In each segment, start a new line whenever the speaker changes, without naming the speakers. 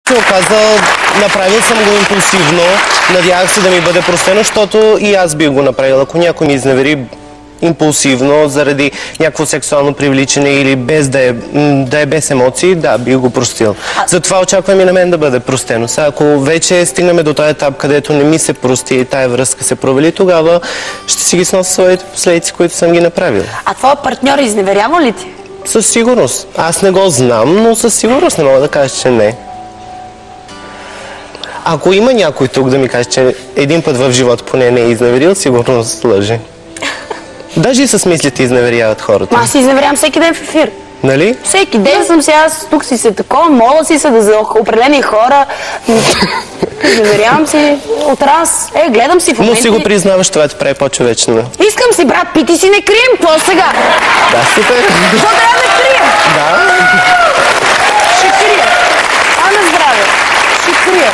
Каза, направил съм го импулсивно, надявах се да ми бъде простено, защото и аз бих го направил. Ако някой ми изневери импулсивно, заради някакво сексуално привличане или без да е без емоции, да, бих го простил. Затова очаквам и на мен да бъде простено. Сега, ако вече стигнем до този етап, където не ми се прости и тая връзка се провали, тогава ще си ги снося своите последици, които съм ги направил.
А твоя партньор изневерява ли ти?
Със сигурност. Аз не го знам, но със сигурност не мога да кажа, че не. Ако има някой тук да ми каже, че един път в живота поне не е изневерил, сигурно лъже. Даже и с мислите изневеряват хората.
Аз си изневерявам всеки ден в ефир.
Нали?
Всеки ден съм си, аз тук си се такова, моля си се за определени хора. Изневерявам си от раз. Гледам си в моменти.
Но си го признаваш, това те прави по-човечно.
Искам си, брат, пити си не крием. Какво сега?
Да, супер.
Защо трябва да крием?
Да.
Ще крия. На здраве. Ще крия.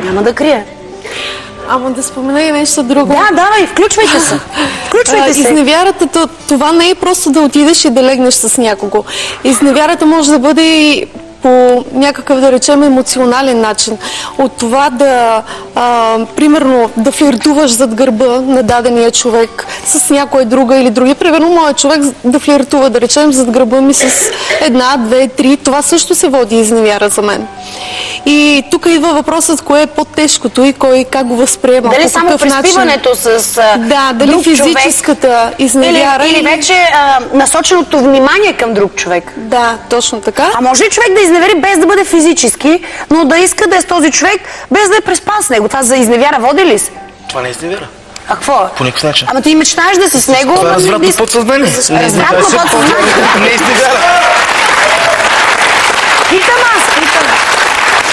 Няма да крия.
Ама да спомена и нещо друго.
Да, давай, включвайте се. Включвайте се.
Изневярата, това не е просто да отидеш и да легнеш с някого. Изневярата може да бъде и по някакъв, да речем, емоционален начин. От това да, примерно, да флиртуваш зад гърба на дадения човек с някоя друга или други. Примерно, моят човек да флиртува, да речем, зад гърба ми с една, две, три. Това също се води изневяра за мен. И тук идва въпросът, кое е по-тежкото и кой как го възприема.
Дали само приспиването с
дали физическата изневяра
или вече насоченото внимание към друг човек.
Да, точно така.
А може ли човек да изневери без да бъде физически, но да иска да е с този човек, без да е преспал с него? Това за изневяра води ли се?
Това не е изневяра.
А какво?
По никакъв начин.
Ама ти мечтаеш да си с него.
Това е развратно подсъзнание.
Развратно подсъзнание.
Не е изневяра.
Питам аз, питам.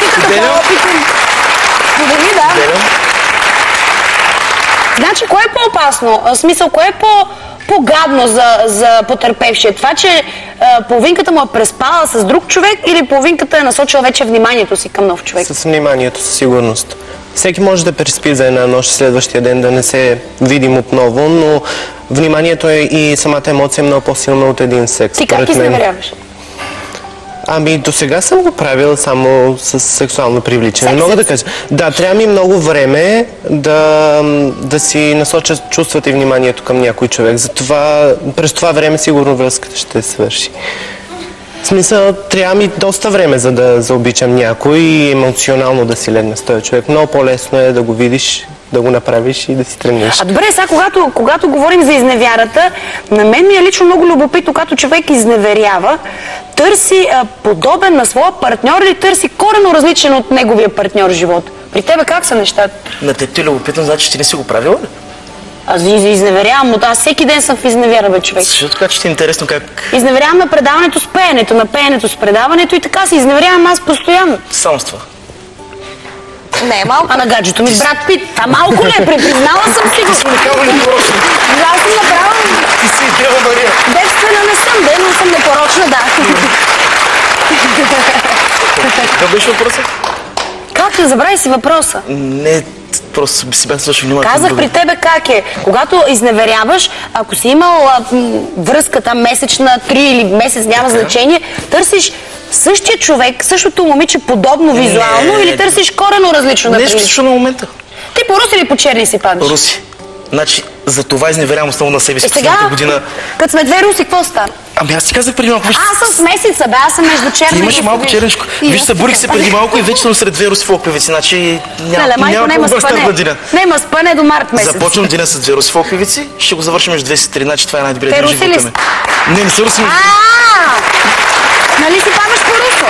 Питам. Сподели, да. Значи, кое е по-опасно? В смисъл, кое е по-гадно за потърпевшия? Това, че половинката му е преспала с друг човек или половинката е насочила вече вниманието си към нов човек?
С вниманието, със сигурност. Всеки може да преспи за една нощ, следващия ден да не се видим отново, но вниманието и самата емоция е много по-силна от един секс.
Ти как изневеряваш?
Ами, до сега съм го правил само с сексуално привличане. Мога да кажа. Да, трябва ми много време да си насоча чувствата и вниманието към някой човек. Затова през това време сигурно връзката ще свърши. В смисъл, трябва ми доста време, за да заобичам някой и емоционално да си легна с този човек. Много по-лесно е да го видиш, да го направиш и да си тръгнеш.
А добре, сега когато говорим за изневярата, на мен ми е лично много любопитно, когато човек изневерява, търси подобен на своя партньор или търси коренно различен от неговия партньор в живота? При тебе как са нещата?
На теб ти е любопитно, значи, че ти не си го правила ли?
Аз изневерявам, аз всеки ден съм в изневяра, бе, човек.
Защото така, че ти е интересно как...
Изневерявам на предаването с пеенето, на пеенето с предаването и така се изневерявам аз постоянно.
Само с това.
Не е малко. А на гаджето ми брат Пит. А малко ли е? Признала съм си го.
Ти си уникална и непорочна.
Аз съм направила.
Ти си Дева Мария.
Девствена не съм, но съм непорочна, да.
Какъв беше въпросът?
Как ли? Забрави си въпроса.
Не, просто си бях свършил внимателно.
Казах при тебе как е. Когато изневеряваш, ако си имал връзка там месечна, 3 или месец, няма значение, търсиш същия човек, същото момиче подобно визуално или търсиш коренно различно?
Нещо също на момента.
Ти по руси или по черни си падаш?
Руси. Значи, за това изневерявам основно на себе си
сега,
година.
Като сме две руси, какво стана?
Ами аз ти казах преди малко.
Аз съм с месеца, бе, аз съм между черни.
Ти имаш малко черничко. Виж, събурих се преди малко и вече съм сред две руси фолк-певици. Значи няма спане на деня.
Нема спане до март месец.
Започвам деня с две руси фолк-певици, ще го завършим между две сестри. Значи това е най-добрият ден в живота ми. Не са руси.
Нали си падаш по русло?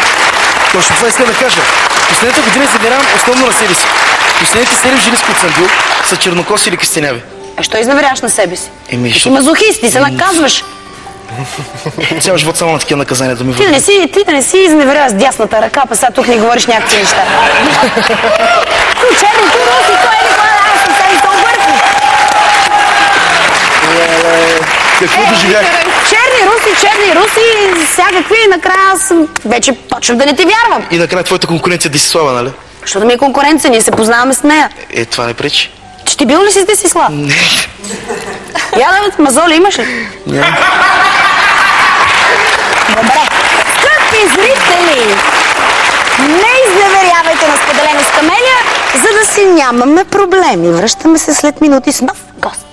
Точно това искам да кажа. Последната година изневерявам основно на себе си. Последните 7 жени, с които съм бил, са чернокоси или кестеняви.
А що изневеряваш на себе си?
Ти
мазохист, ти се наказваш.
Цял живот само на такива наказания да ми
върнат. Ти да не си изневеряваш с дясната ръка, па сега тук ни говориш някакви неща. Черните руси, кой е никога да аз съм сега и то обърхни.
Какво доживях?
Черни руси, всякакви и накрая аз вече почвам да не ти вярвам.
И накрая твоята конкуренция Десислава, нали?
Защото ми е конкуренция, ние се познаваме с нея.
Това не пречи.
Че ти бил ли си с Десислава?
Не.
Мазоли имаш ли?
Няма.
Добре. Скъпи зрители! за да си нямаме проблеми. Връщаме се след минути с нов гост.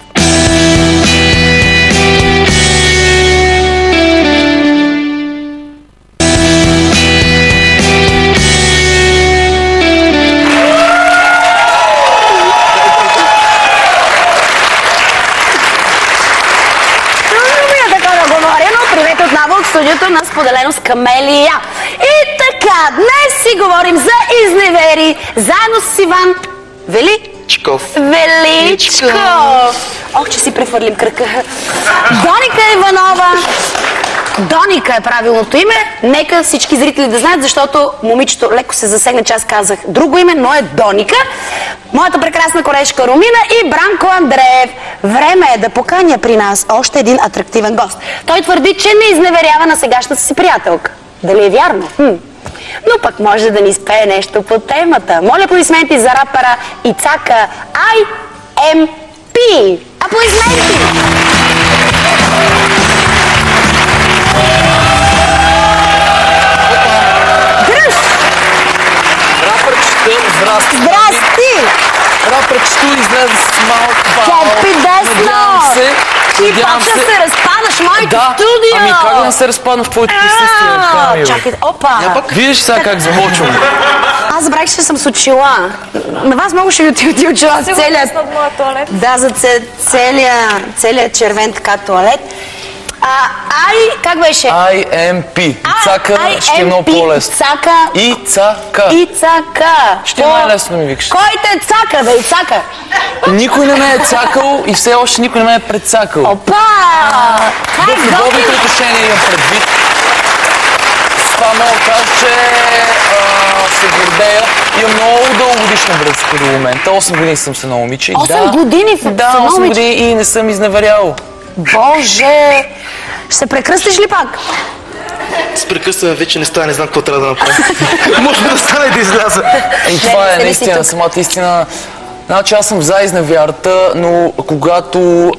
Привет отново от студиото на Споделено с Камелия. И така, днес си говорим за изневери, заедно с Иван Величков. Ох, че си прехвърлим кръка. Доника Иванова. Доника е правилното име. Нека всички зрители да знаят, защото момичето леко се засегна, че аз казах друго име, но е Доника. Моята прекрасна колежка Румина и Бранко Андреев. Време е да поканя при нас още един атрактивен гост. Той твърди, че не изневерява на сегашната си приятелка. Дали е вярно? Но пък може да ни спее нещо по темата. Моля, аплодисменти за рапъра Ицака IMP. Аплодисменти!
Здрасти!
Здрасти!
Рапърчето излезе с малко бал.
Хепи десно! Ти
Надявам
почва се разпадаш, моето студио!
Ами как да не се разпадна в твоето присъствие?
Чакай, опа!
Виждаш сега как започвам.
Аз забравих, че съм с очила. На вас много ще ви отиде очила с целият... Да, за целият червен така туалет. Как беше?
IMP. Ицака ще е много по-лесно.
Ицака.
Ще е най-лесно да ми викаш.
Кой те цака, бе, Ицака?
Никой не ме е цакал и все още никой не ме е предцакал.
Опа!
В любовните отношения имам предвид. С това мога да кажа, че се гордея. Имам много дългогодишна връзка до момента. 8 години съм с едно момиче.
8 години с
Да, 8 години и не съм изневерял.
Боже! Ще се прекръстиш ли пак?
С прекъсване вече не става, не знам какво трябва да направя. Може да стане и да изляза. И това е наистина, самата истина. Значи аз съм за изневярата, но когато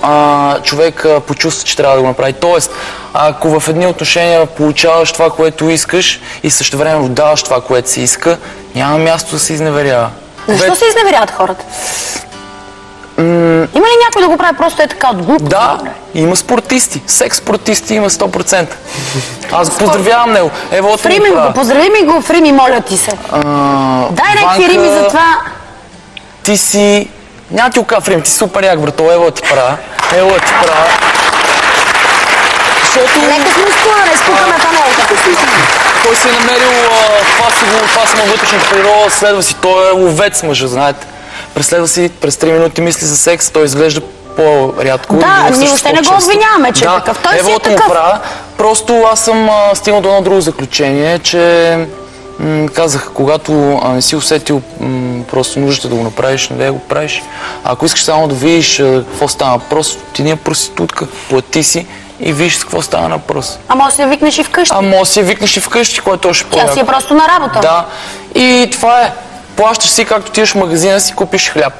човек почувства, че трябва да го направи. Тоест, ако в едни отношения получаваш това, което искаш и същевременно даваш това, което се иска, няма място да се изневерява.
Защо се изневеряват хората? Има ли някой да го прави просто е така от глупо?
Да, има спортисти. Секс спортисти има 100%. Аз го поздравявам него.
Фрими го, поздрави ми го, Фрими, моля ти се. Дай някакви рими за това.
Ти си... Няма ти ока, Фрими, ти си супер як, брато. Ево ти пара. Защото...
Нека с мускула, не спукаме панелката си.
Той си е намерил това си му вътрешната природа, следва си. Той е ловец мъжа, знаете. Преследва си през 3 минути мисли за секс, той изглежда по-рядко.
Да, ние още не го обвиняваме, че такъв. Той си е такъв.
Просто аз съм стигнал до едно друго заключение, че казах, когато не си усетил просто нуждата да го направиш, не да го правиш. А ако искаш само да видиш какво става, просто ти не е проститутка, плати си и виж с какво става въпрос.
А може да си я викнеш и вкъщи.
Което е още по-яко.
Тя си е просто на работа.
Да. И това е. Плащаш си, както отидеш в магазина си, купиш хляб.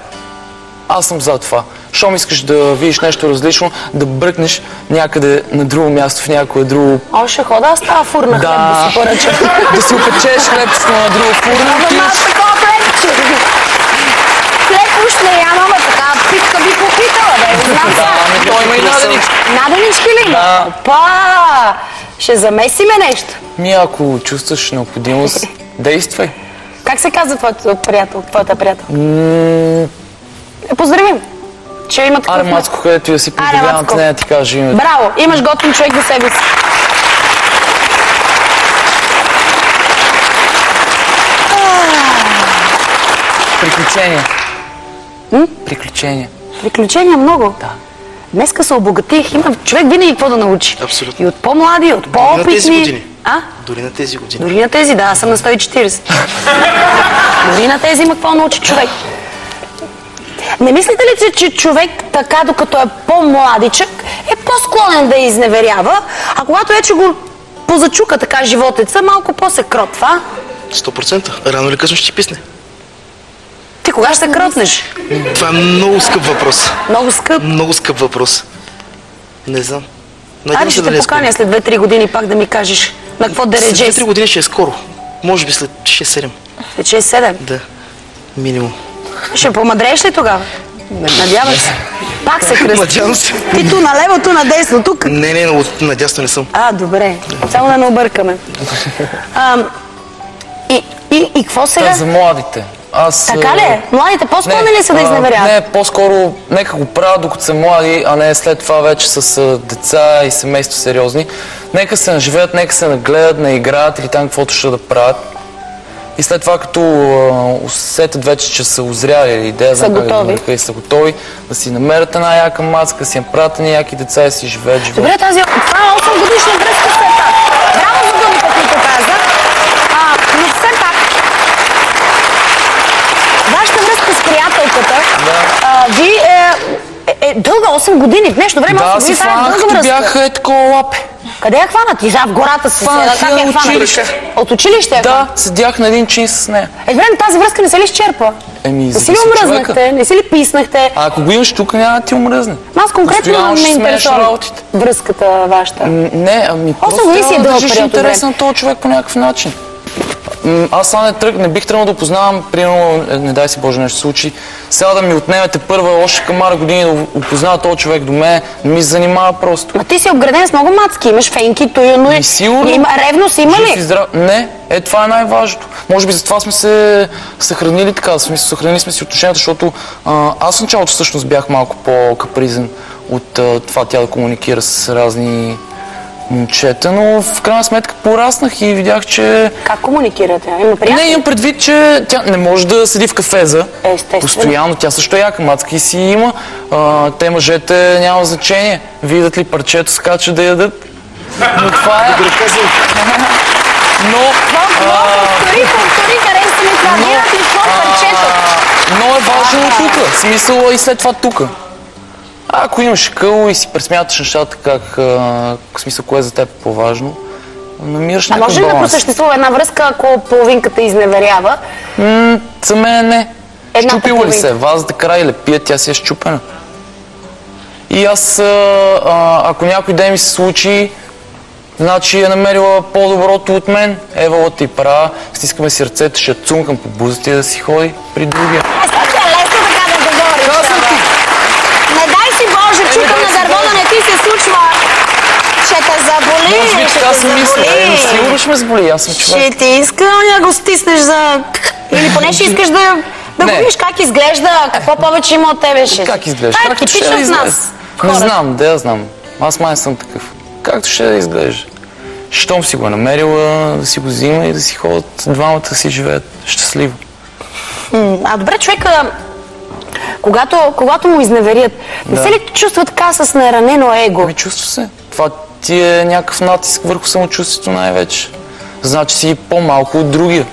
Аз съм за това. Щом искаш да видиш нещо различно, да бръкнеш някъде на друго място, в някое друго...
Ще хода, аз става фурна хлеб да си поръчам.
Да си опечеш хлебчето на друго фурна.
Ама аз такова хлебче. Хлеб уж не ям, ама така питка би попитала, да знам сега.
Да, той има и наденички.
Наденички ли?
Да.
Опа! Ще замесиме нещо.
Ако чувстваш необходимост, действай.
Как се казва твоята приятел? Поздравим, че има такъв...
Аре, Мацко, където я си поздравявам, не да ти кажа името.
Браво, имаш готин човек за себе си.
Приключения.
Приключения много?
Да.
Днеска се обогатих, има човек винаги какво да научи.
Абсолютно.
И от по-млади, и от по-опитни.
Дори на тези години.
Дори на тези, да, аз съм на 140. Дори на тези има какво научи човек. Не мислите ли, че човек така, докато е по-младичък, е по-склонен да изневерява, а когато вече го позачука така животеца, малко по-се кротва?
100%. Рано или късно ще ти писне.
Ти кога ще се кротнеш?
Това е много скъп въпрос.
Много скъп?
Много скъп въпрос. Не знам.
Айде ще те поканя след 2-3 години пак да ми кажеш на какво да реджеш.
След 2-3 години ще е скоро. Може би след 6-7.
След 6-7?
Да. Минимум.
Ще помадрееш ли тогава? Надявам се. Пак се кръсти.
Надявам се.
Ти ту наляво, ту надесно, тук.
Не, надясно не съм.
Добре. Само да не объркаме. И какво сега?
За младите.
Така ли е? Младите по-склонни ли са да изневеряват?
Не, по-скоро нека го правят докато са млади, а не след това вече с деца и семейства сериозни. Нека се наживеят, нека се нагледат, не играят или там каквото ще да правят. И след това, като усетят вече, че са озряли или идея,
са готови.
И са готови, да си намерят една яка мацка, си направят яки деца и си живеят живот.
Добре, това е 8 годишна връзка все пак. Браво за думите, които каза. Но все пак, вашата връзка с приятелката ви е дълга 8 години. В днешно време 8 години това е дълга връзка.
Бях такова лапе.
Къде я хвана? Ти в гората си. Как я хвана? От училище?
Да, седях на един чин с нея.
Добре, тази връзка не се ли изчерпа? Не си ли омръзнахте? Не си ли писнахте?
Ако го имаш тук, няма да ти омръзне.
Аз конкретно ме интересува връзката вашата.
Не, просто трябва да държиш интерес на този човек по някакъв начин. Аз не бих трябвало да опознавам, примерно, не дай си Боже нещо случи, сега да ми отнемете първа още камара години да опознава този човек до мен, не ми се занимава просто.
А ти си обграден с много мацки, имаш фенки, но ревност има ли?
Не, това е най-важното. Може би затова сме се съхранили така, съхранили сме си отношенията, защото аз в началото всъщност бях малко по-капризен от това тя да комуникира с разни момчета, но в крайна сметка пораснах и видях, че...
Как комуникирате? Има приятели?
Не, имам предвид, че тя не може да седи в кафеза постоянно. Тя също е яка мацка и си има. Те мъжете няма значение. Видят ли парчето, скачат да ядат. Но това е...
Повтори, хареса ми това. Видят ли какво парчето?
Но е важно тук. Смисъл и след това тук. Ако имаш къл и си пресмяташ нещата, в смисъл, кое за теб е по-важно, намираш някакъв баланс.
Може ли да просъществува една връзка, ако половинката изневерява?
За мен не. Щупила ли се? Вазата край лепия, тя си е щупена. И аз, ако някой ден ми се случи, значи е намерила по-доброто от мен. Евала ти права, стискаме си ръцете, ще цункам по бузата и да си ходи при другия.
Чукам на дърво да не ти се случва. Ще те заболи.
Може би така си мисля. Сигурно ще ме заболи, аз съм човек.
Ще ти иска да го стиснеш за... Или поне ще искаш да го видиш как изглежда, какво повече има от тебе.
Как изглежда?
Това е типично от нас.
Не знам, да я знам. Аз май съм такъв. Както ще да изглежда. Щом си го намерила, да си го взима и да си ходят двамата си живеят щастливо.
Добре, човека... Когато му изневерят, не се ли чувства така с наранено его?
Чувства се. Това ти е някакъв натиск върху самочувствието най-вече. Значи си по-малко от другия.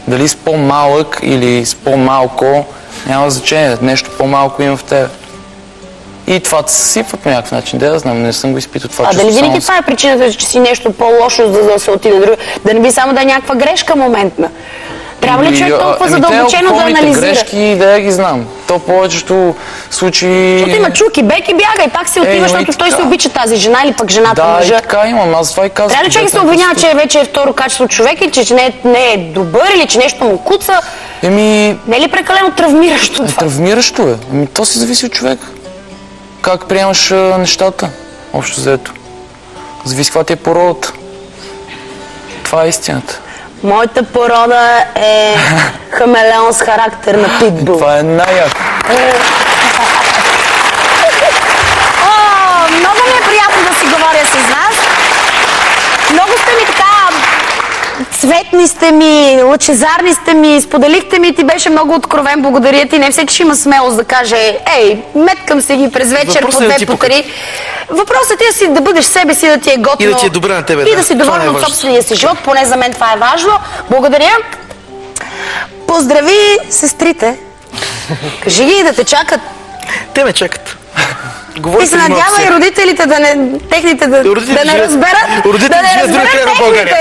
Дали с по-малък или с по-малко, няма значение. Нещо по-малко има в тебе. И това се съсипва по някакъв начин. Да, знам, не съм го изпитал това чувство.
Дали винаги това е причината, че си нещо по-лошо, за да се отиде друго? Да не би само да е някаква грешка моментна? Трябва ли човек толкова задълбочено да анализира?
Грешки, да я ги знам. То повечето случаи...
Защото има чук и бек и бяга и пак си отива, защото той се обича тази жена или пък жената мъжа.
Да, и така имам. Аз това и казвам.
Трябва ли човек се обвинява, че вече е второ качество човек или че не е добър или че нещо му куца? Не е ли прекалено травмиращо това?
Травмиращо е. То си зависи от човек. Как приемаш нещата, общо взето. Зависи каква ти е породата. Това е истината.
Моята порода е хамелеон с характер на питбул.
Това е най-яко.
Много ми е приятно да си говоря с вас. Много сте ми така цветни сте ми, лъчезарни сте ми, споделихте ми и ти беше много откровен. Благодаря ти. Не всеки ще има смелост да каже, меткам се ги през вечер по 2 по 3. Въпросът е си да бъдеш себе си, да ти е готино.
И да ти е добре на тебе.
И да си доволен от собствения си живот. Поне за мен това е важно. Благодаря. Поздрави сестрите. Кажи ги да те чакат.
Те ме чакат.
И се надява и родителите техните да не разберат.
Родителите живеят друга край в България.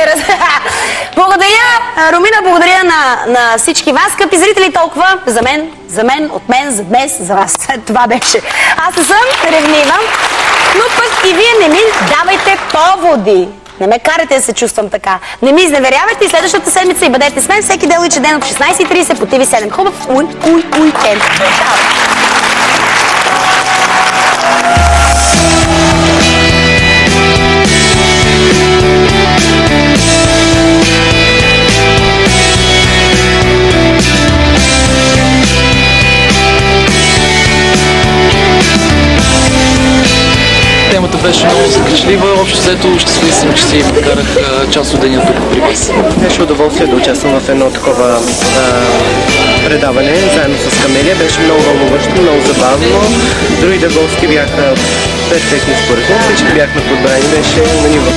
Благодаря, Румина, благодаря на всички вас, скъпи зрители, толкова за мен, от мен, за днес, за вас. Това беше. Аз не съм ревнива, но пък и вие не ми давайте поводи. Не ме карайте да се чувствам така. Не ми изневерявайте и следващата седмица и бъдете с мен всеки деличен ден от 16:30 по TV7. Хубав уикенд. Чао!
Темата беше много закачлива, общо взето щастлив съм, че си прекарах част от деня тук при вас.
Беше удоволствие да участвам в едно такова предаване, заедно с Камелия. Беше много вълнуващо, много забавно. Другите гости бяха перфектни според мен, всички бяхме подбрани, беше на ниво.